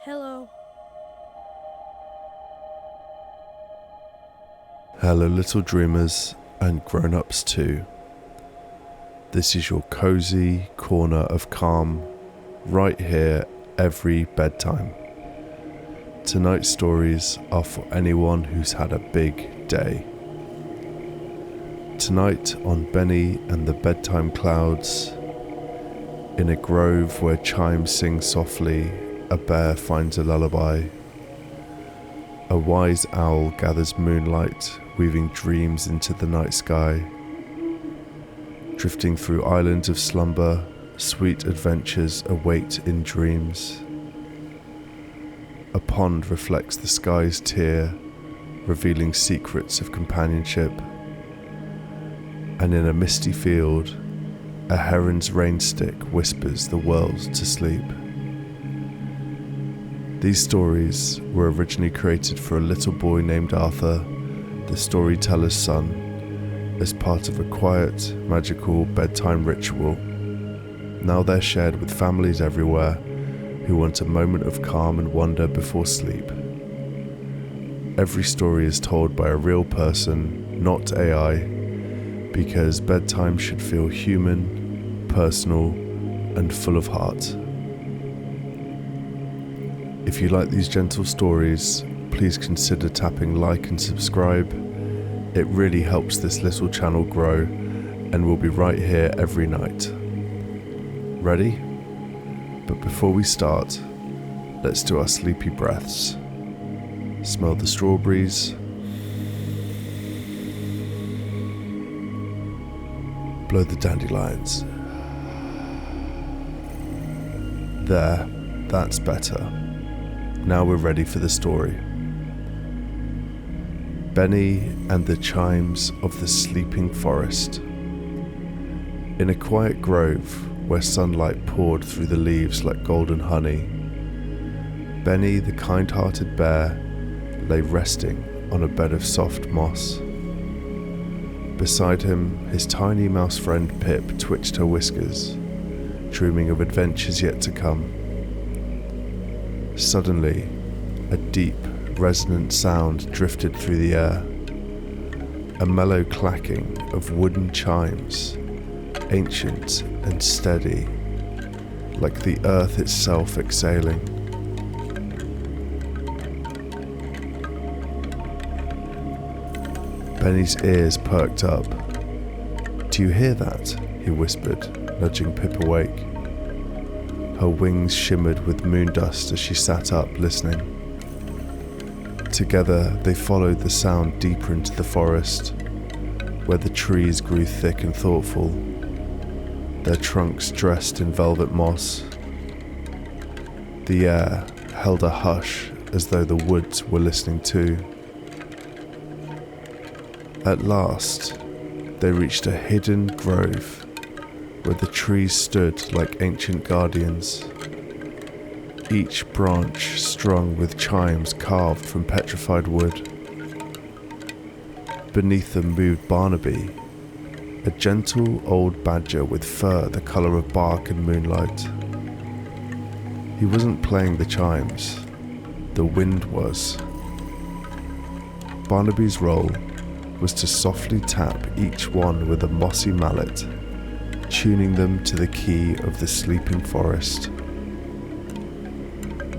Hello. Hello, little dreamers and grown-ups too. This is your cozy corner of calm, right here every bedtime. Tonight's stories are for anyone who's had a big day. Tonight on Benny and the Bedtime Clouds, in a grove where chimes sing softly, a bear finds a lullaby. A wise owl gathers moonlight, weaving dreams into the night sky. Drifting through islands of slumber, sweet adventures await in dreams. A pond reflects the sky's tear, revealing secrets of companionship. And in a misty field, a heron's rainstick whispers the world to sleep. These stories were originally created for a little boy named Arthur, the storyteller's son, as part of a quiet, magical bedtime ritual. Now they're shared with families everywhere who want a moment of calm and wonder before sleep. Every story is told by a real person, not AI, because bedtime should feel human, personal, and full of heart. If you like these gentle stories, please consider tapping like and subscribe. It really helps this little channel grow, and we'll be right here every night. Ready? But before we start, let's do our sleepy breaths. Smell the strawberries. Blow the dandelions. There, that's better. Now we're ready for the story. Benny and the Chimes of the Sleeping Forest. In a quiet grove where sunlight poured through the leaves like golden honey, Benny, the kind-hearted bear, lay resting on a bed of soft moss. Beside him, his tiny mouse friend Pip twitched her whiskers, dreaming of adventures yet to come. Suddenly, a deep, resonant sound drifted through the air. A mellow clacking of wooden chimes, ancient and steady, like the earth itself exhaling. Benny's ears perked up. "Do you hear that?" he whispered, nudging Pip awake. Her wings shimmered with moon dust as she sat up, listening. Together, they followed the sound deeper into the forest, where the trees grew thick and thoughtful, their trunks dressed in velvet moss. The air held a hush as though the woods were listening too. At last, they reached a hidden grove where the trees stood like ancient guardians, each branch strung with chimes carved from petrified wood. Beneath them moved Barnaby, a gentle old badger with fur the colour of bark and moonlight. He wasn't playing the chimes, the wind was. Barnaby's role was to softly tap each one with a mossy mallet, tuning them to the key of the sleeping forest.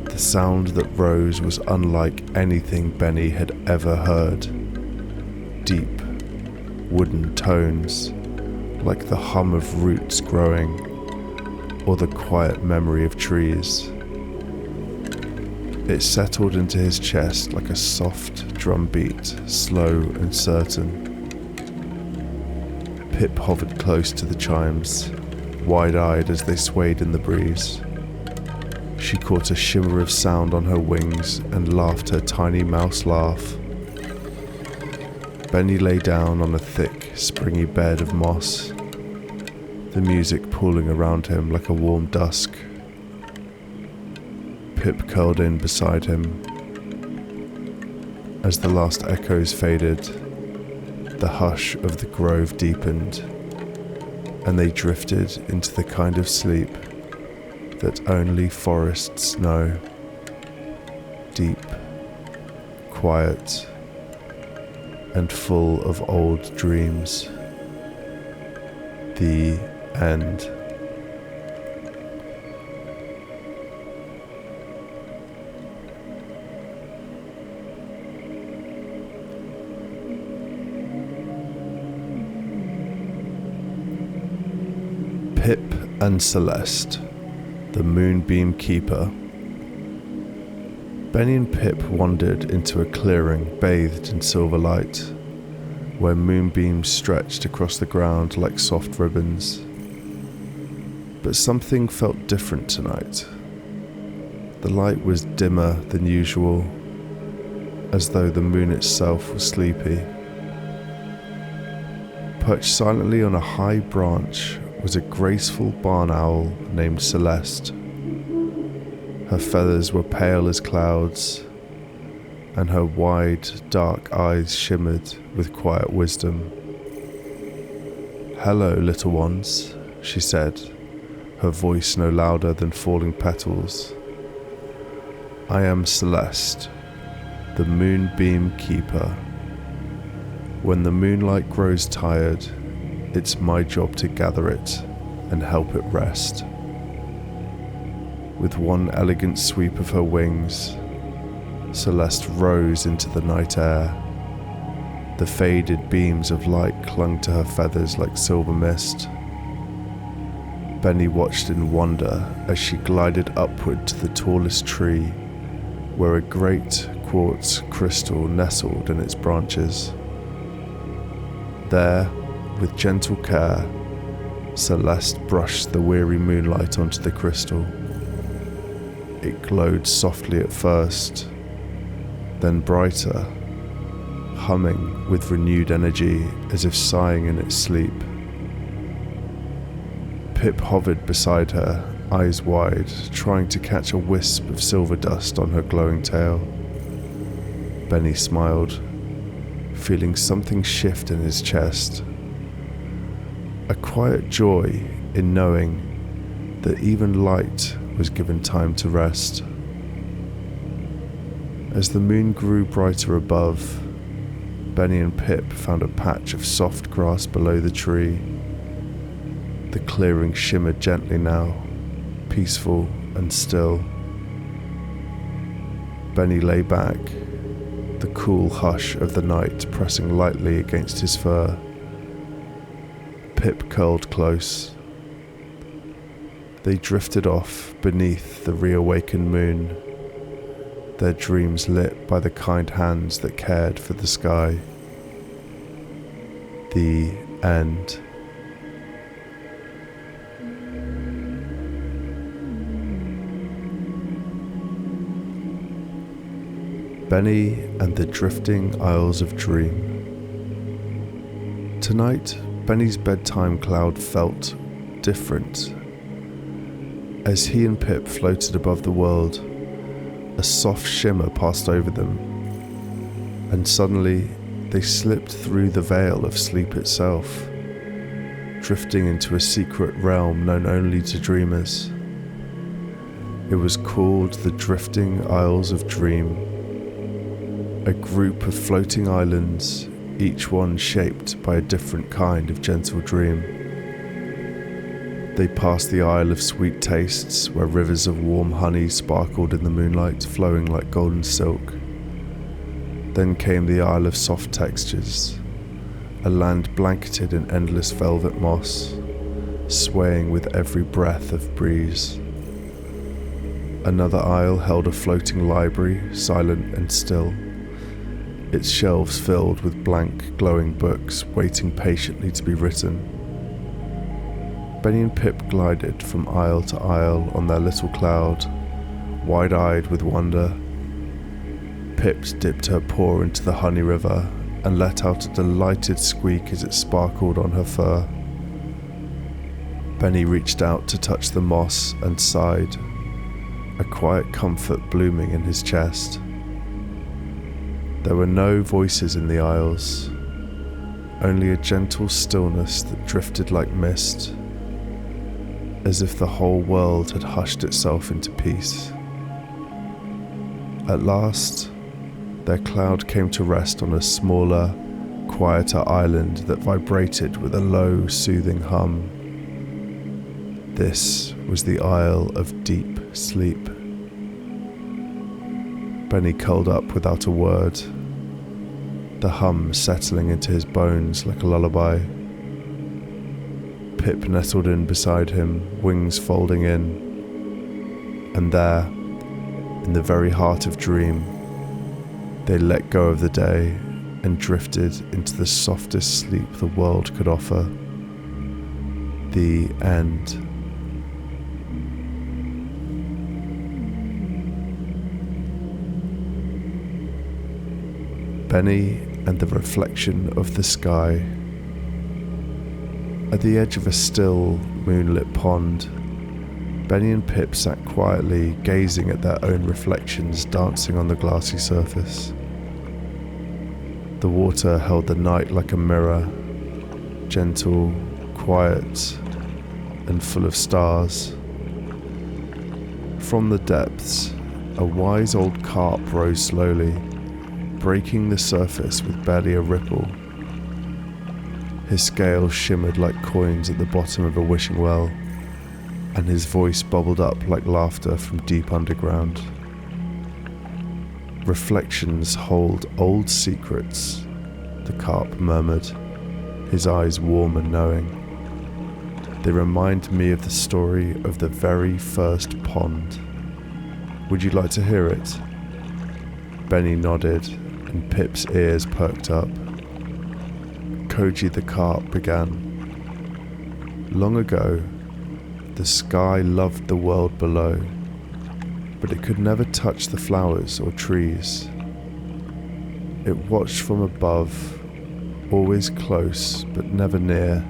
The sound that rose was unlike anything Benny had ever heard. Deep, wooden tones, like the hum of roots growing, or the quiet memory of trees. It settled into his chest like a soft drum beat, slow and certain. Pip hovered close to the chimes, wide-eyed as they swayed in the breeze. She caught a shimmer of sound on her wings and laughed her tiny mouse laugh. Benny lay down on a thick, springy bed of moss, the music pooling around him like a warm dusk. Pip curled in beside him. As the last echoes faded, the hush of the grove deepened, and they drifted into the kind of sleep that only forests know. deep, quiet, and full of old dreams. The end. Pip and Celeste, the Moonbeam Keeper. Benny and Pip wandered into a clearing bathed in silver light, where moonbeams stretched across the ground like soft ribbons. But something felt different tonight. The light was dimmer than usual, as though the moon itself was sleepy. Perched silently on a high branch was a graceful barn owl named Celeste. Her feathers were pale as clouds, and her wide, dark eyes shimmered with quiet wisdom. "Hello, little ones," she said, her voice no louder than falling petals. "I am Celeste, the Moonbeam Keeper. When the moonlight grows tired, it's my job to gather it and help it rest." With one elegant sweep of her wings, Celeste rose into the night air. The faded beams of light clung to her feathers like silver mist. Benny watched in wonder as she glided upward to the tallest tree, where a great quartz crystal nestled in its branches. There, with gentle care, Celeste brushed the weary moonlight onto the crystal. It glowed softly at first, then brighter, humming with renewed energy as if sighing in its sleep. Pip hovered beside her, eyes wide, trying to catch a wisp of silver dust on her glowing tail. Benny smiled, feeling something shift in his chest. A quiet joy in knowing that even light was given time to rest. As the moon grew brighter above, Benny and Pip found a patch of soft grass below the tree. The clearing shimmered gently now, peaceful and still. Benny lay back, the cool hush of the night pressing lightly against his fur. Pip curled close. They drifted off beneath the reawakened moon, their dreams lit by the kind hands that cared for the sky. The end. Benny and the Drifting Isles of Dream. Tonight, Benny's bedtime cloud felt different. As he and Pip floated above the world, a soft shimmer passed over them, and suddenly they slipped through the veil of sleep itself, drifting into a secret realm known only to dreamers. It was called the Drifting Isles of Dream, a group of floating islands, each one shaped by a different kind of gentle dream. They passed the Isle of Sweet Tastes, where rivers of warm honey sparkled in the moonlight, flowing like golden silk. Then came the Isle of Soft Textures, a land blanketed in endless velvet moss, swaying with every breath of breeze. Another isle held a floating library, silent and still, its shelves filled with blank, glowing books waiting patiently to be written. Benny and Pip glided from isle to isle on their little cloud, wide-eyed with wonder. Pip dipped her paw into the honey river and let out a delighted squeak as it sparkled on her fur. Benny reached out to touch the moss and sighed, a quiet comfort blooming in his chest. There were no voices in the isles, only a gentle stillness that drifted like mist, as if the whole world had hushed itself into peace. At last, their cloud came to rest on a smaller, quieter island that vibrated with a low, soothing hum. This was the Isle of Deep Sleep. Benny curled up without a word, the hum settling into his bones like a lullaby. Pip nestled in beside him, wings folding in, and there, in the very heart of dream, they let go of the day and drifted into the softest sleep the world could offer. The end. Benny and the reflection of the sky. At the edge of a still, moonlit pond, Benny and Pip sat quietly gazing at their own reflections dancing on the glassy surface. The water held the night like a mirror, gentle, quiet, and full of stars. From the depths, a wise old carp rose slowly, breaking the surface with barely a ripple. His scales shimmered like coins at the bottom of a wishing well, and his voice bubbled up like laughter from deep underground. Reflections hold old secrets, the carp murmured, his eyes warm and knowing. They remind me of the story of the very first pond. Would you like to hear it? Benny nodded, and Pip's ears perked up. Koji the carp began. Long ago, the sky loved the world below, but it could never touch the flowers or trees. It watched from above, always close but never near.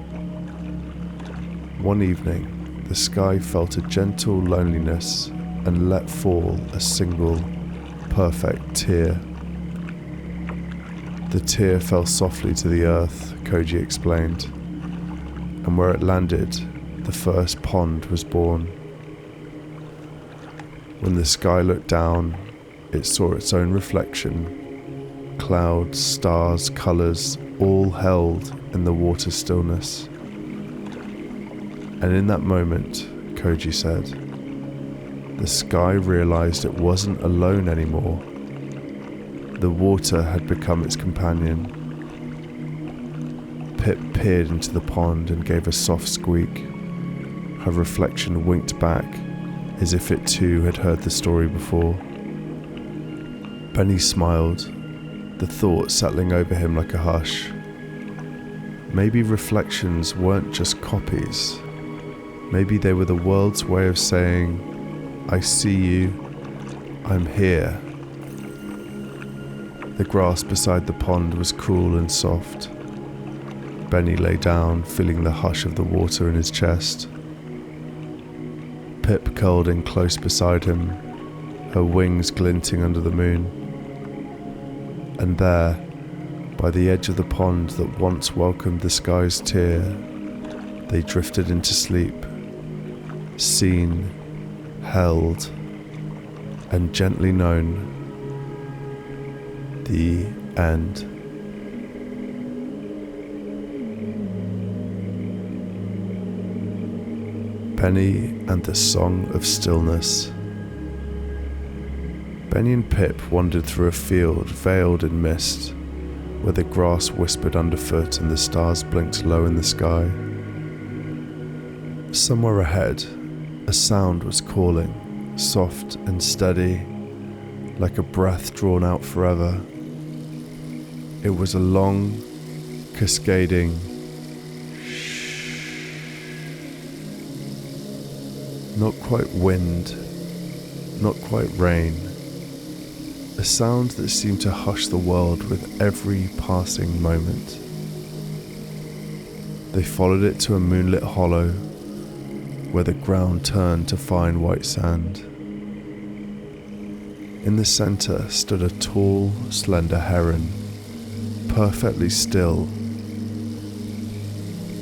One evening, the sky felt a gentle loneliness and let fall a single, perfect tear. The tear fell softly to the earth, Koji explained, and where it landed, the first pond was born. When the sky looked down, it saw its own reflection, clouds, stars, colours, all held in the water stillness. And in that moment, Koji said, the sky realised it wasn't alone anymore. The water had become its companion. Pip peered into the pond and gave a soft squeak. Her reflection winked back, as if it too had heard the story before. Benny smiled, the thought settling over him like a hush. Maybe reflections weren't just copies. Maybe they were the world's way of saying, I see you, I'm here. The grass beside the pond was cool and soft. Benny lay down, feeling the hush of the water in his chest. Pip curled in close beside him, her wings glinting under the moon. And there, by the edge of the pond that once welcomed the sky's tear, they drifted into sleep, seen, held, and gently known. The end. Benny and the Song of Stillness. Benny and Pip wandered through a field veiled in mist, where the grass whispered underfoot and the stars blinked low in the sky. Somewhere ahead, a sound was calling, soft and steady, like a breath drawn out forever. It was a long, cascading shh. Not quite wind, not quite rain. A sound that seemed to hush the world with every passing moment. They followed it to a moonlit hollow, where the ground turned to fine white sand. In the centre stood a tall, slender heron, perfectly still.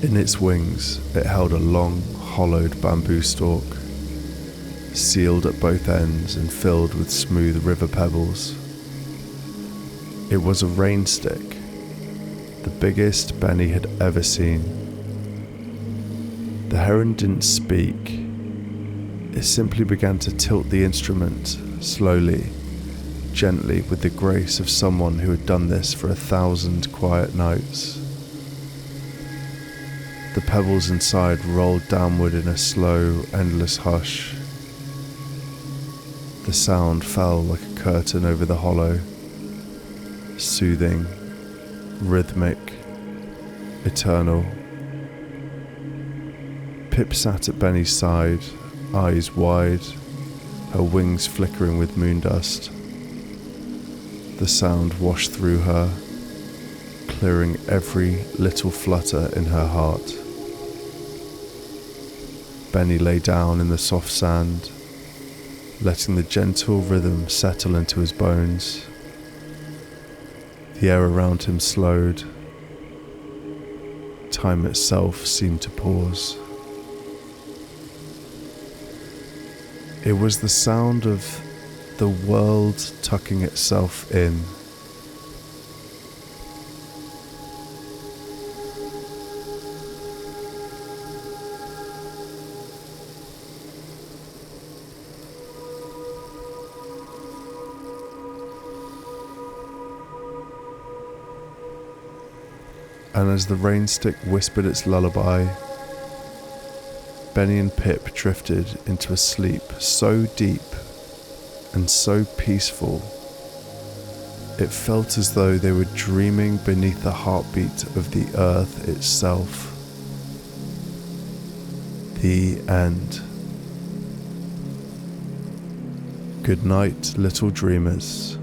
In its wings, it held a long, hollowed bamboo stalk. sealed at both ends and filled with smooth river pebbles. It was a rain stick, the biggest Benny had ever seen. The heron didn't speak. It simply began to tilt the instrument, slowly, gently, with the grace of someone who had done this for 1,000 quiet nights. The pebbles inside rolled downward in a slow, endless hush. The sound fell like a curtain over the hollow, soothing, rhythmic, eternal. Pip sat at Benny's side, eyes wide, her wings flickering with moondust. The sound washed through her, clearing every little flutter in her heart. Benny lay down in the soft sand, letting the gentle rhythm settle into his bones. The air around him slowed. Time itself seemed to pause. It was the sound of the world tucking itself in. And as the rain stick whispered its lullaby, Benny and Pip drifted into a sleep so deep and so peaceful, it felt as though they were dreaming beneath the heartbeat of the earth itself. The end. Good night, little dreamers.